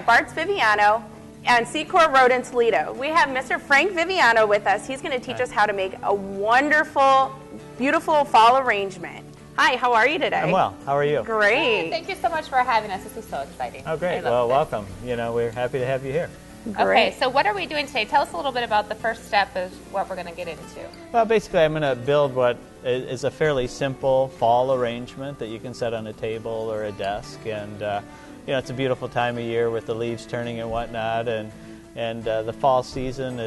at Bartz Viviano and Secor Road in Toledo. We have Mr. Frank Viviano with us. He's going to teach us how to make a wonderful, beautiful fall arrangement. Hi, how are you today? I'm well. How are you? Great. Hey, thank you so much for having us. This is so exciting. Oh, great. Well, welcome. You know, we're happy to have you here. Great. Okay, so what are we doing today? Tell us a little bit about the first step of what we're going to get into. Well, basically, I'm going to build what is a fairly simple fall arrangement that you can set on a table or a desk. And, you know, it's a beautiful time of year with the leaves turning and whatnot. And the fall season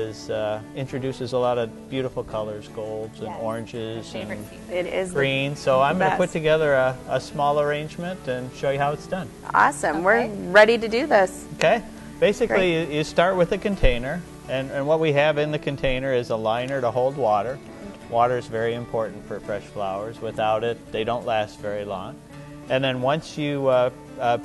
introduces a lot of beautiful colors, golds and oranges and it is greens. So I'm going to put together a small arrangement and show you how it's done. Awesome. We're ready to do this. Okay. Basically, you start with a container, and what we have in the container is a liner to hold water. Water is very important for fresh flowers. Without it, they don't last very long. And then once you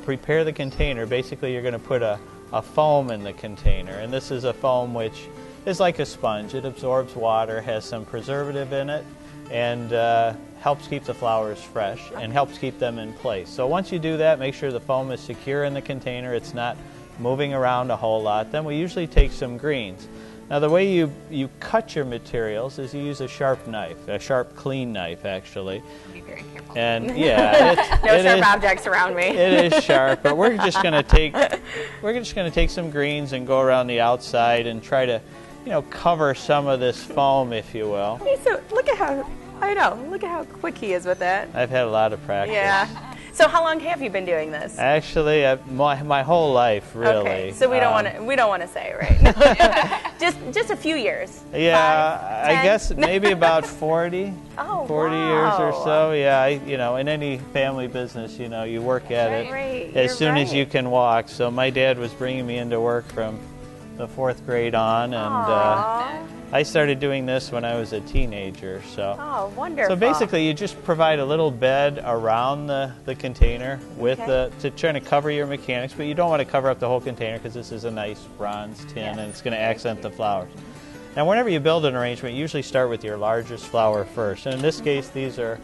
prepare the container, basically you're going to put a foam in the container. And this is a foam which is like a sponge. It absorbs water, has some preservative in it, and helps keep the flowers fresh and helps keep them in place. So once you do that, make sure the foam is secure in the container. It's not moving around a whole lot. Then we usually take some greens. Now the way you cut your materials is you use a sharp knife, a sharp clean knife actually. Be very careful. And yeah, no sharp objects around me. It is sharp, but we're just going to take some greens and go around the outside and try to, you know, cover some of this foam, if you will. Hey, so look at how quick he is with that. I've had a lot of practice. Yeah. So how long have you been doing this? Actually, my whole life, really. Okay, so we don't want to say, right? just a few years. Yeah, 5, 10? I guess maybe about 40. Oh, 40 years or so. Yeah, you know, in any family business, you know, you work at it as soon as you can walk. So my dad was bringing me into work from the 4th grade on, and I started doing this when I was a teenager. So, wonderful. So basically, you just provide a little bed around the container with to try to cover your mechanics, but you don't want to cover up the whole container because this is a nice bronze tin and it's going to accent the flowers. Now, whenever you build an arrangement, you usually start with your largest flower first. And in this case, these are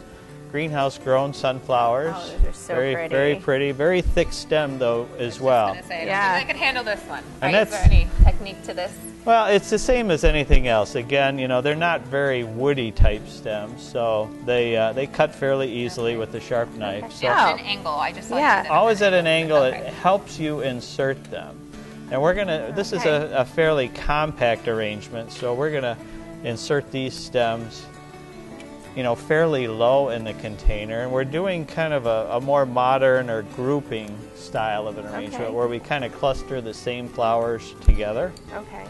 greenhouse-grown sunflowers. Oh, those are so pretty. Very pretty. Very thick stem, though, as well. I was just going to say, I could handle this one. And Is there any technique to this? Well, it's the same as anything else. Again, you know, they're not very woody type stems, so they cut fairly easily with the sharp knife. So At an angle. I just like it. always at an angle. It helps you insert them. And we're gonna. This is a fairly compact arrangement, so we're gonna insert these stems, you know, fairly low in the container, and we're doing kind of a more modern or grouping style of an arrangement where we kind of cluster the same flowers together. Okay.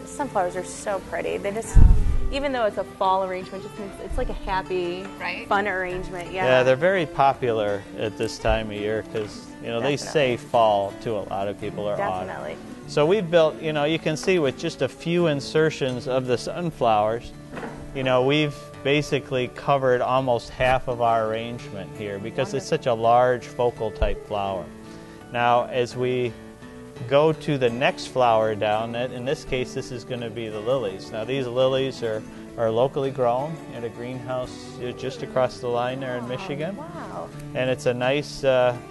Sunflowers are so pretty. They just, even though it's a fall arrangement, it's like a happy, fun arrangement. Yeah, they're very popular at this time of year because, you know, they say fall to a lot of people or Definitely. autumn. So we've built, you know, you can see with just a few insertions of the sunflowers, you know, we've basically covered almost half of our arrangement here because it's such a large focal type flower. Now, as we go to the next flower down, in this case, this is going to be the lilies. Now, these lilies are locally grown in a greenhouse just across the line there in Michigan. Wow. And it's a nice,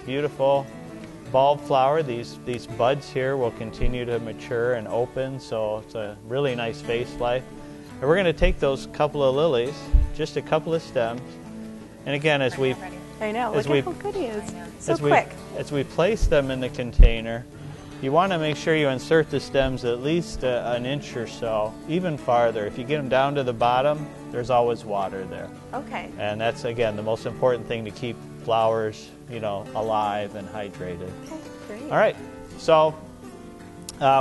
beautiful bulb flower. These buds here will continue to mature and open, so it's a really nice vase life. And we're going to take those couple of lilies, just a couple of stems, and again, as we I know, look at how good he is. So quick. As we place them in the container, you want to make sure you insert the stems at least an inch or so, even farther. If you get them down to the bottom, there's always water there. Okay. And that's, again, the most important thing to keep flowers, you know, alive and hydrated. Okay, great. All right, so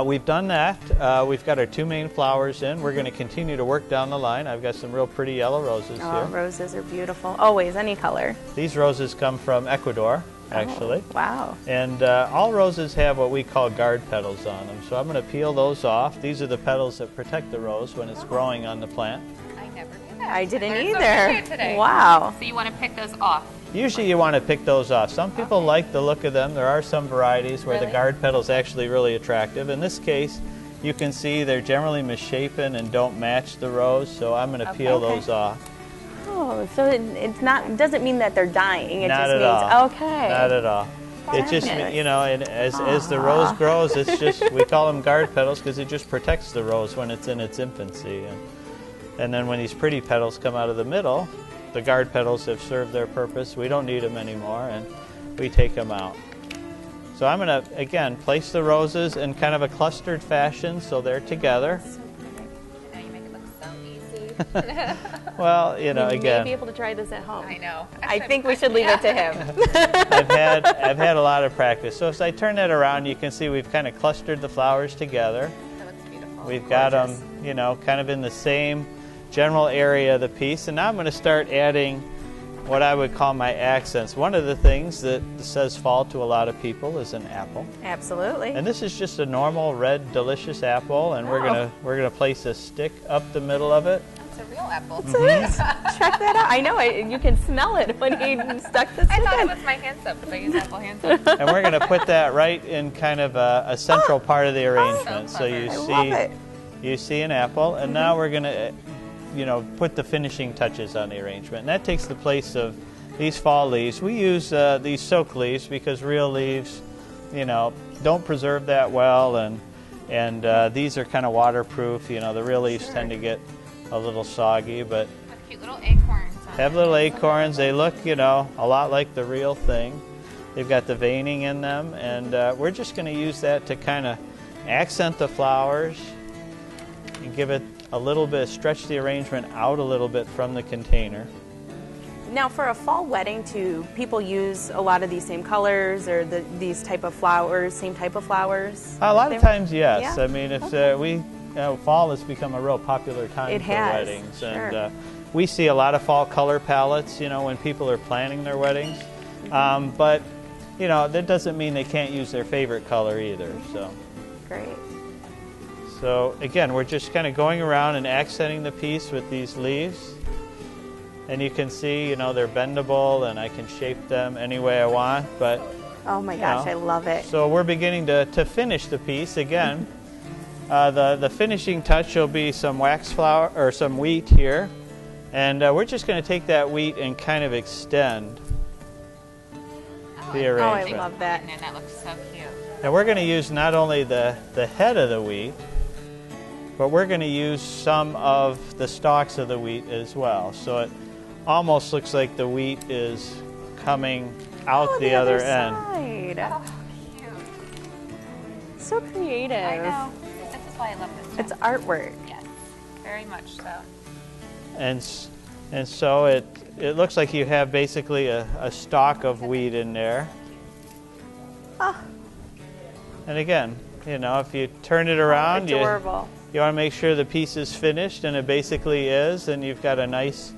we've done that. We've got our 2 main flowers in. We're going to continue to work down the line. I've got some real pretty yellow roses here. Roses are beautiful. Always, any color. These roses come from Ecuador, actually. Oh, wow. And all roses have what we call guard petals on them. So I'm going to peel those off. These are the petals that protect the rose when it's growing on the plant. I never knew that. I didn't Learned either. something new today. Wow. So you want to pick those off? Usually you want to pick those off. Some people like the look of them. There are some varieties where the guard petal is actually really attractive. In this case, you can see they're generally misshapen and don't match the rose, so I'm going to peel those off. Oh, so it doesn't mean that they're dying. It Not just at means all. okay. Not at all. It just, you know, and as the rose grows, it's just, we call them guard petals because it just protects the rose when it's in its infancy. And then when these pretty petals come out of the middle, the guard petals have served their purpose. We don't need them anymore, and we take them out. So I'm going to, again, place the roses in kind of a clustered fashion so they're together. Now you make it look so easy. Well, you know, You again, may be able to try this at home. I know. I think we should leave it to him. I've had a lot of practice. So as I turn that around, you can see we've kind of clustered the flowers together. That looks beautiful. We've got them, you know, kind of in the same general area of the piece. And now I'm going to start adding what I would call my accents. One of the things that says fall to a lot of people is an apple. Absolutely. And this is just a normal red delicious apple, and we're gonna place a stick up the middle of it. It's a real apple. Check that out. I know, you can smell it when he stuck the stick I thought in. it was my hand soap because I use apple hand soap. And we're gonna put that right in kind of a central part of the arrangement. So So you clever. I love it. you see an apple, and now we're gonna, you know, put the finishing touches on the arrangement. And that takes the place of these fall leaves. We use these soak leaves because real leaves, you know, don't preserve that well, and these are kind of waterproof. You know, the real leaves tend to get a little soggy, but With cute little acorns. have little acorns. They look, you know, a lot like the real thing. They've got the veining in them, and we're just going to use that to kind of accent the flowers and give it a little bit, stretch the arrangement out a little bit from the container. Now, for a fall wedding, too, people use a lot of these same colors or these type of flowers, same type of flowers? A lot of times, yes. Yeah? I mean, if fall has become a real popular time It for has, weddings. sure. And we see a lot of fall color palettes, you know, when people are planning their weddings. But, you know, that doesn't mean they can't use their favorite color either. So, Great. so again, we're just kind of going around and accenting the piece with these leaves. And you can see, you know, they're bendable, and I can shape them any way I want. But Oh my gosh, know, I love it. so we're beginning to finish the piece again. The finishing touch will be some wax flour or some wheat here, and we're just going to take that wheat and kind of extend the Oh, I arrangement. love that. And that looks so cute. And we're going to use not only the head of the wheat, but we're going to use some of the stalks of the wheat as well. So it almost looks like the wheat is coming out the other end. Side. Oh, cute. So creative. I know. This is why I love this It's stuff. artwork. Yes, very much so. And so it looks like you have basically a stalk of wheat in there. Oh, And again, you know, if you turn it around, you want adorable. to make sure the piece is finished, and it basically is, and you've got a nice,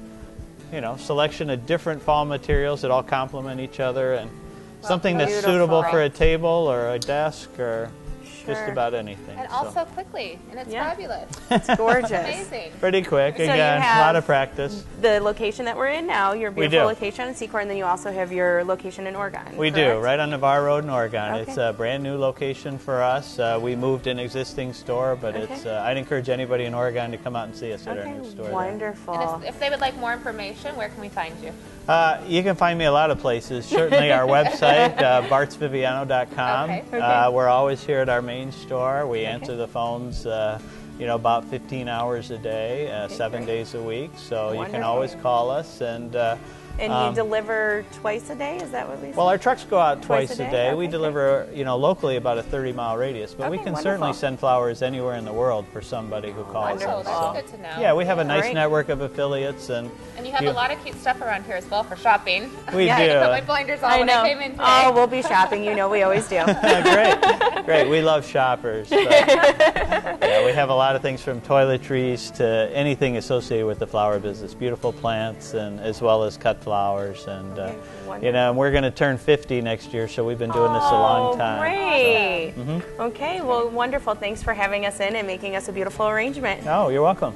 you know, selection of different fall materials that all complement each other, and something that's beautiful. suitable for a table or a desk or just Sure. about anything. And So, also quickly, and it's Yeah. fabulous. It's gorgeous. Amazing. pretty quick. So you Again, a have lot of practice. The location that we're in now, your We beautiful do. location in Secor, and then you also have your location in Oregon. We do, correct? right on Navarre Road in Oregon. Okay. It's a brand new location for us. We moved an existing store, but Okay. it's. I'd encourage anybody in Oregon to come out and see us at our Okay, new store. there. wonderful. And if they would like more information, where can we find you? You can find me a lot of places. Certainly our website, bartzviviano.com. Okay. We're always here at our main store. We answer the phones, you know, about 15 hours a day, 7 great. days a week. So you can Wonderful. always call us. And And you deliver twice a day? Is that what we said? well, our trucks go out Twice twice a a day? day. Okay, We great. deliver, you know, locally about a 30-mile radius, but we Okay, can wonderful. certainly send flowers anywhere in the world for somebody who calls Wonderful. us. That's So, good to know. yeah, we have a nice Great. network of affiliates, and And you have a lot of cute stuff around here as well for shopping. we Yeah, I do. put my blinders on I when know. I came in today. Oh, we'll be shopping. You know we always do. Great. We love shoppers. So, yeah, we have a lot of things from toiletries to anything associated with the flower business. Beautiful plants, and as well as cut flowers, and you know, and we're going to turn 50 next year, so we've been doing this a long time. Oh, great. Okay, well, wonderful. Thanks for having us in and making us a beautiful arrangement. Oh, you're welcome.